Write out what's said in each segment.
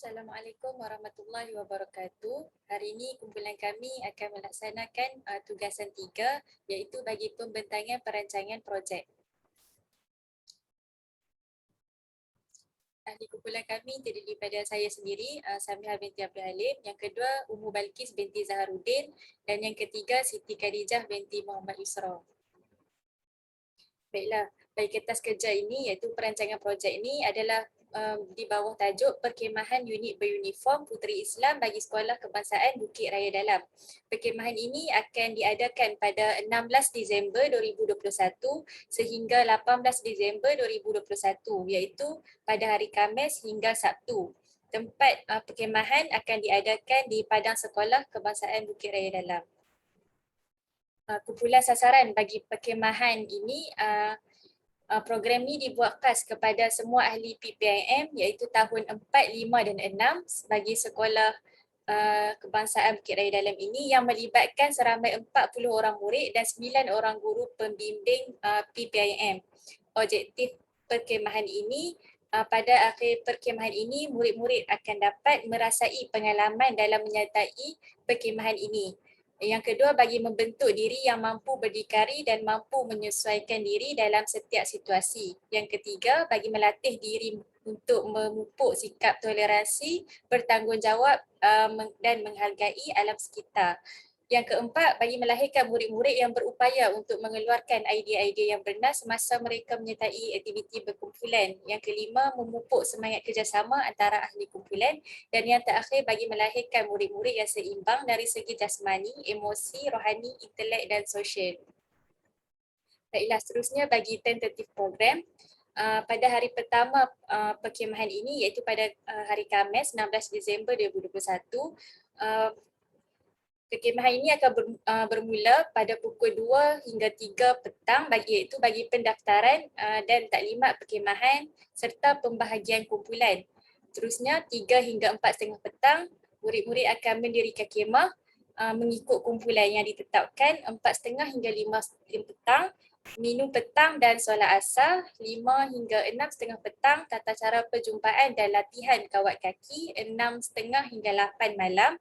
Assalamualaikum warahmatullahi wabarakatuh. Hari ini kumpulan kami akan melaksanakan tugasan 3 iaitu bagi pembentangan perancangan projek. Ahli kumpulan kami terdiri daripada saya sendiri, Samihah binti Abdul Halim, yang kedua Ummu Balkis binti Zaharuddin dan yang ketiga Siti Khadijah binti Muhammad Yusra. Baiklah, bagi kertas kerja ini iaitu perancangan projek ini adalah di bawah tajuk Perkhemahan Unit Beruniform Puteri Islam bagi Sekolah Kebangsaan Bukit Raya Dalam. Perkhemahan ini akan diadakan pada 16 Disember 2021 sehingga 18 Disember 2021 iaitu pada hari Khamis hingga Sabtu. Tempat perkhemahan akan diadakan di Padang Sekolah Kebangsaan Bukit Raya Dalam. Kumpulan sasaran bagi perkhemahan ini, program ini dibuat khas kepada semua ahli PPIM iaitu tahun 4, 5 dan 6 bagi sekolah kebangsaan Bukit Raya Dalam ini yang melibatkan seramai 40 orang murid dan 9 orang guru pembimbing PPIM. Objektif perkhemahan ini, pada akhir perkhemahan ini murid-murid akan dapat merasai pengalaman dalam menyertai perkhemahan ini. Yang kedua, bagi membentuk diri yang mampu berdikari dan mampu menyesuaikan diri dalam setiap situasi. Yang ketiga, bagi melatih diri untuk memupuk sikap toleransi, bertanggungjawab dan menghargai alam sekitar. Yang keempat, bagi melahirkan murid-murid yang berupaya untuk mengeluarkan idea-idea yang benar semasa mereka menyertai aktiviti berkumpulan. Yang kelima, memupuk semangat kerjasama antara ahli kumpulan. Dan yang terakhir, bagi melahirkan murid-murid yang seimbang dari segi jasmani, emosi, rohani, intelek dan sosial. Baiklah, seterusnya bagi tentative program. Pada hari pertama perkhemahan ini iaitu pada hari Khamis 16 Disember 2021, perkhemahan ini akan bermula pada pukul 2 hingga 3 petang iaitu bagi pendaftaran dan taklimat perkhemahan serta pembahagian kumpulan. Terusnya 3 hingga 4:30 petang, murid-murid akan mendirikan khemah mengikut kumpulan yang ditetapkan. 4:30 hingga 5 petang, minum petang dan solat asar. 5 hingga 6:30 petang, tata cara perjumpaan dan latihan kawat kaki. 6:30 hingga 8 malam,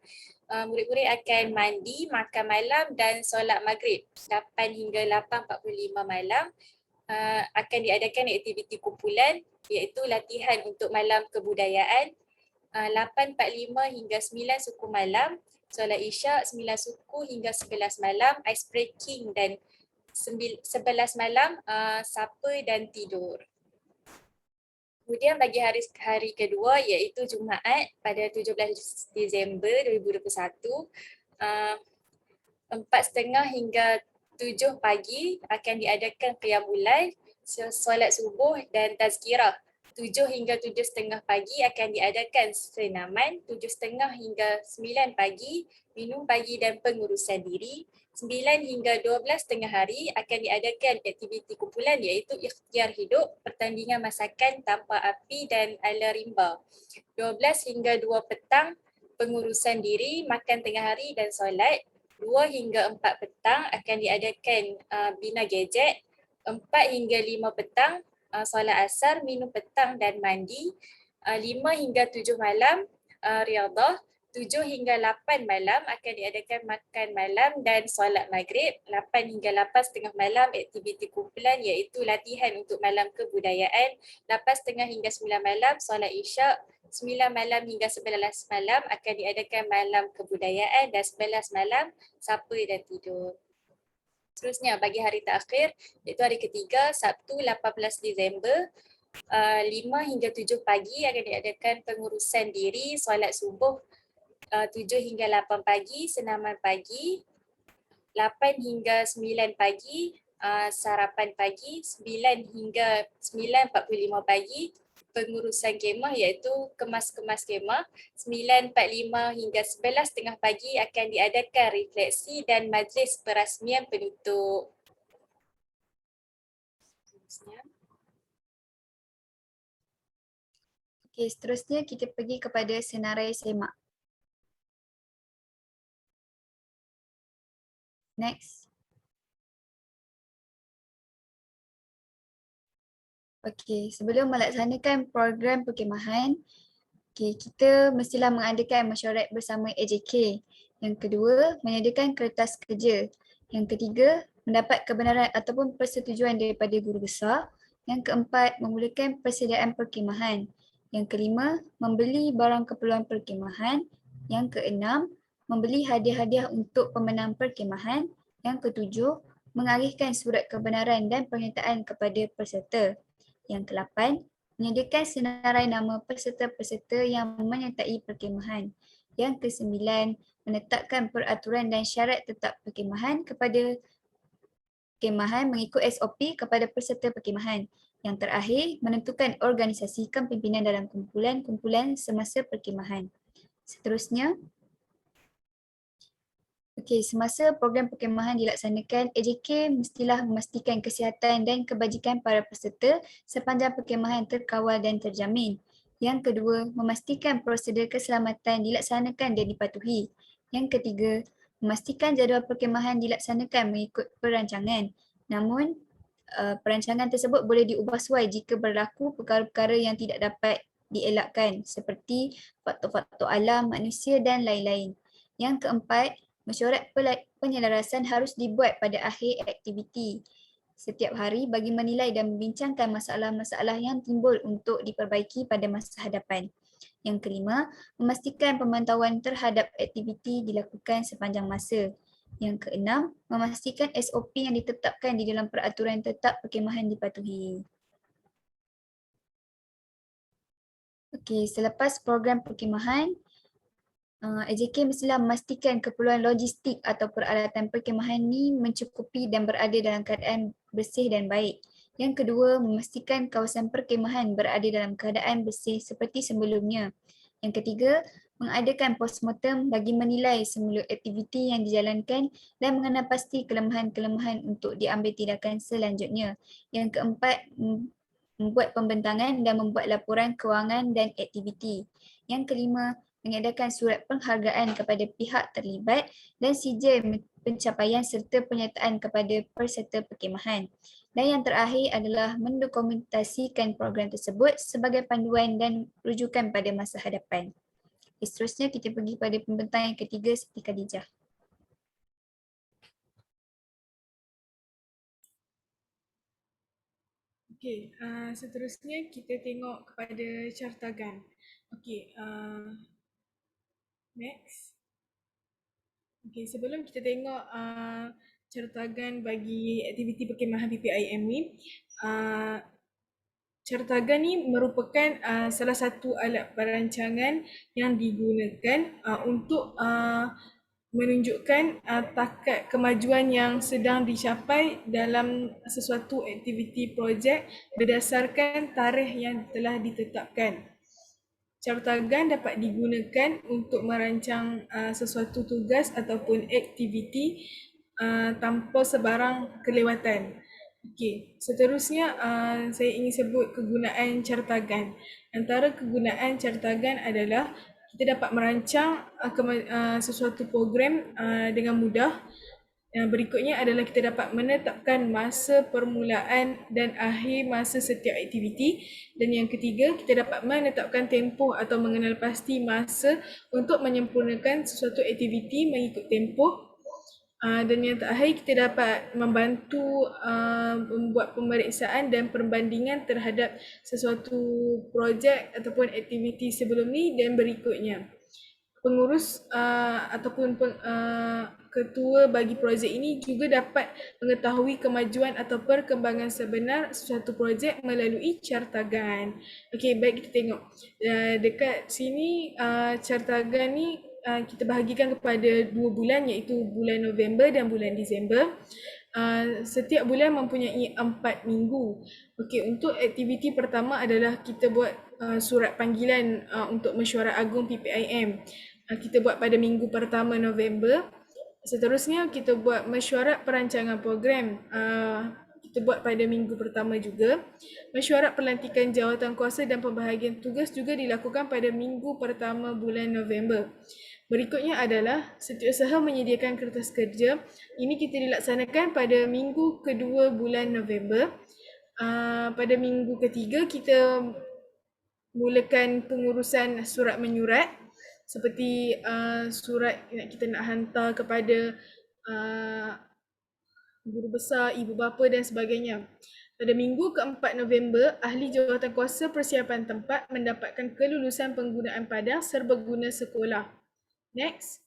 murid-murid akan mandi, makan malam dan solat maghrib. 8 hingga 8:45 malam, akan diadakan aktiviti kumpulan iaitu latihan untuk malam kebudayaan. 8:45 hingga 9 suku malam, solat isyak. 9 suku hingga 11 malam, ice breaking dan 11 malam sapa dan tidur. Kemudian bagi hari kedua iaitu Jumaat pada 17 Disember 2021, 4:30 hingga 7 pagi akan diadakan qiyamul lail, solat subuh dan tazkirah. 7 hingga 7:30 pagi akan diadakan senaman. 7:30 hingga 9 pagi, minum pagi dan pengurusan diri. 9 hingga 12 tengah hari akan diadakan aktiviti kumpulan iaitu ikhtiar hidup, pertandingan masakan tanpa api dan ala rimba. 12 hingga 2 petang, pengurusan diri, makan tengah hari dan solat. 2 hingga 4 petang akan diadakan bina gadget. 4 hingga 5 petang, solat asar, minum petang dan mandi. 5 hingga 7 malam, riadah. 7 hingga 8 malam akan diadakan makan malam dan solat maghrib. 8 hingga 8:30 malam, aktiviti kumpulan iaitu latihan untuk malam kebudayaan. 8:30 hingga 9 malam, solat isyak. 9 malam hingga 11 malam akan diadakan malam kebudayaan dan 11 malam sapa dan tidur. Seterusnya bagi hari terakhir iaitu hari ketiga Sabtu 18 Disember, 5 hingga 7 pagi akan diadakan pengurusan diri, solat subuh. 7 hingga 8 pagi, senaman pagi. 8 hingga 9 pagi, sarapan pagi. 9 hingga 9:45 pagi, pengurusan kemah iaitu kemas-kemas kemah. 9:45 hingga 11:30 pagi akan diadakan refleksi dan majlis perasmian penutup. Okey, seterusnya kita pergi kepada senarai semak. Next. Okey, sebelum melaksanakan program perkhemahan, Okay, kita mestilah mengadakan mesyuarat bersama AJK. Yang kedua, menyediakan kertas kerja. Yang ketiga, mendapat kebenaran ataupun persetujuan daripada guru besar. Yang keempat, memulakan persediaan perkhemahan. Yang kelima, membeli barang keperluan perkhemahan. Yang keenam, membeli hadiah-hadiah untuk pemenang perkhemahan. Yang ketujuh, mengalihkan surat kebenaran dan pernyataan kepada peserta. Yang kelapan, menyediakan senarai nama peserta-peserta yang menyertai perkhemahan. Yang kesembilan, menetapkan peraturan dan syarat tetap perkhemahan kepada perkhemahan mengikut SOP kepada peserta perkhemahan. Yang terakhir, menentukan organisasikan pimpinan dalam kumpulan-kumpulan semasa perkhemahan. Seterusnya, semasa program perkhemahan dilaksanakan, AJK mestilah memastikan kesihatan dan kebajikan para peserta sepanjang perkhemahan terkawal dan terjamin. Yang kedua, memastikan prosedur keselamatan dilaksanakan dan dipatuhi. Yang ketiga, memastikan jadual perkhemahan dilaksanakan mengikut perancangan. Namun, perancangan tersebut boleh diubah suai jika berlaku perkara-perkara yang tidak dapat dielakkan seperti faktor-faktor alam, manusia dan lain-lain. Yang keempat, mesyuarat penyelarasan harus dibuat pada akhir aktiviti setiap hari bagi menilai dan membincangkan masalah-masalah yang timbul untuk diperbaiki pada masa hadapan. Yang kelima, memastikan pemantauan terhadap aktiviti dilakukan sepanjang masa. Yang keenam, memastikan SOP yang ditetapkan di dalam peraturan tetap perkhemahan dipatuhi. Okey, selepas program perkhemahan, AJK mestilah memastikan keperluan logistik atau peralatan perkhemahan ni mencukupi dan berada dalam keadaan bersih dan baik. Yang kedua, memastikan kawasan perkhemahan berada dalam keadaan bersih seperti sebelumnya. Yang ketiga, mengadakan postmortem bagi menilai semula aktiviti yang dijalankan dan mengenal pasti kelemahan-kelemahan untuk diambil tindakan selanjutnya. Yang keempat, membuat pembentangan dan membuat laporan kewangan dan aktiviti. Yang kelima, mengadakan surat penghargaan kepada pihak terlibat dan sijil pencapaian serta pernyataan kepada peserta perkhemahan. Dan yang terakhir adalah mendokumentasikan program tersebut sebagai panduan dan rujukan pada masa hadapan. Seterusnya kita pergi pada pembentang yang ketiga Siti Khadijah. Okey, seterusnya kita tengok kepada cartagan. Okey, next. Okey, sebelum kita tengok cartagan bagi aktiviti perkhemahan PPIM ni, cartagan ni merupakan salah satu alat perancangan yang digunakan untuk menunjukkan takat kemajuan yang sedang dicapai dalam sesuatu aktiviti projek berdasarkan tarikh yang telah ditetapkan. Cartagan dapat digunakan untuk merancang sesuatu tugas ataupun aktiviti tanpa sebarang kelewatan. Okey, seterusnya saya ingin sebut kegunaan cartagan. Antara kegunaan cartagan adalah kita dapat merancang sesuatu program dengan mudah. Yang berikutnya adalah kita dapat menetapkan masa permulaan dan akhir masa setiap aktiviti. Dan yang ketiga, kita dapat menetapkan tempoh atau mengenal pasti masa untuk menyempurnakan sesuatu aktiviti mengikut tempoh. Dan yang terakhir, kita dapat membantu membuat pemeriksaan dan perbandingan terhadap sesuatu projek ataupun aktiviti sebelum ni dan berikutnya. Pengurus ataupun ketua bagi projek ini juga dapat mengetahui kemajuan atau perkembangan sebenar suatu projek melalui cartagan. Okey, baik kita tengok. Dekat sini cartagan ni kita bahagikan kepada 2 bulan iaitu bulan November dan bulan Disember. Setiap bulan mempunyai 4 minggu. Okey, untuk aktiviti pertama adalah kita buat surat panggilan untuk mesyuarat agung PPIM. Kita buat pada minggu pertama November. Seterusnya kita buat mesyuarat perancangan program. Kita buat pada minggu pertama juga. Mesyuarat pelantikan jawatan kuasa dan pembahagian tugas juga dilakukan pada minggu pertama bulan November. Berikutnya adalah setiausaha menyediakan kertas kerja. Ini kita dilaksanakan pada minggu kedua bulan November. Pada minggu ketiga kita mulakan pengurusan surat menyurat seperti surat yang kita nak hantar kepada guru besar, ibu bapa dan sebagainya. Pada minggu ke-4 November, ahli jawatankuasa persiapan tempat mendapatkan kelulusan penggunaan padang serbaguna sekolah. Next.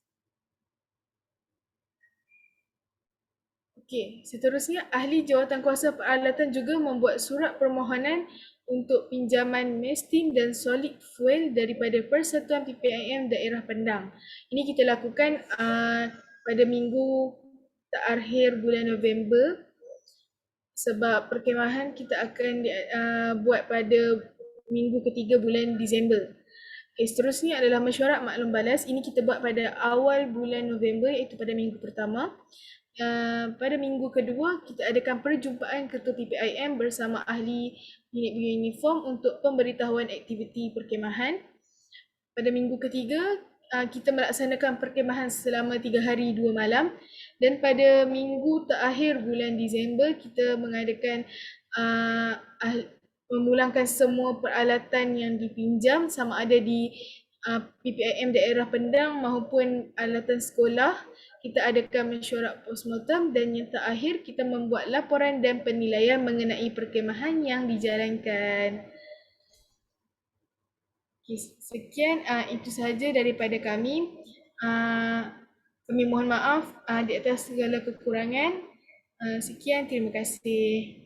Okey, seterusnya ahli jawatankuasa peralatan juga membuat surat permohonan untuk pinjaman mestim dan solid fuel daripada Persatuan PPIM Daerah Pendang. Ini kita lakukan pada minggu terakhir bulan November sebab perkhemahan kita akan buat pada minggu ketiga bulan Disember. Okay, seterusnya adalah mesyuarat maklum balas. Ini kita buat pada awal bulan November iaitu pada minggu pertama. Pada minggu kedua, kita adakan perjumpaan Ketua PPIM bersama ahli unit uniform untuk pemberitahuan aktiviti perkhemahan. Pada minggu ketiga, kita melaksanakan perkhemahan selama 3 hari 2 malam. Dan pada minggu terakhir bulan Disember, kita mengadakan memulangkan semua peralatan yang dipinjam sama ada di PPIM daerah Pendang maupun alatan sekolah. Kita adakan mesyuarat postmortem dan yang terakhir kita membuat laporan dan penilaian mengenai perkhemahan yang dijalankan. Okay, sekian itu sahaja daripada kami. Kami mohon maaf di atas segala kekurangan. Sekian, terima kasih.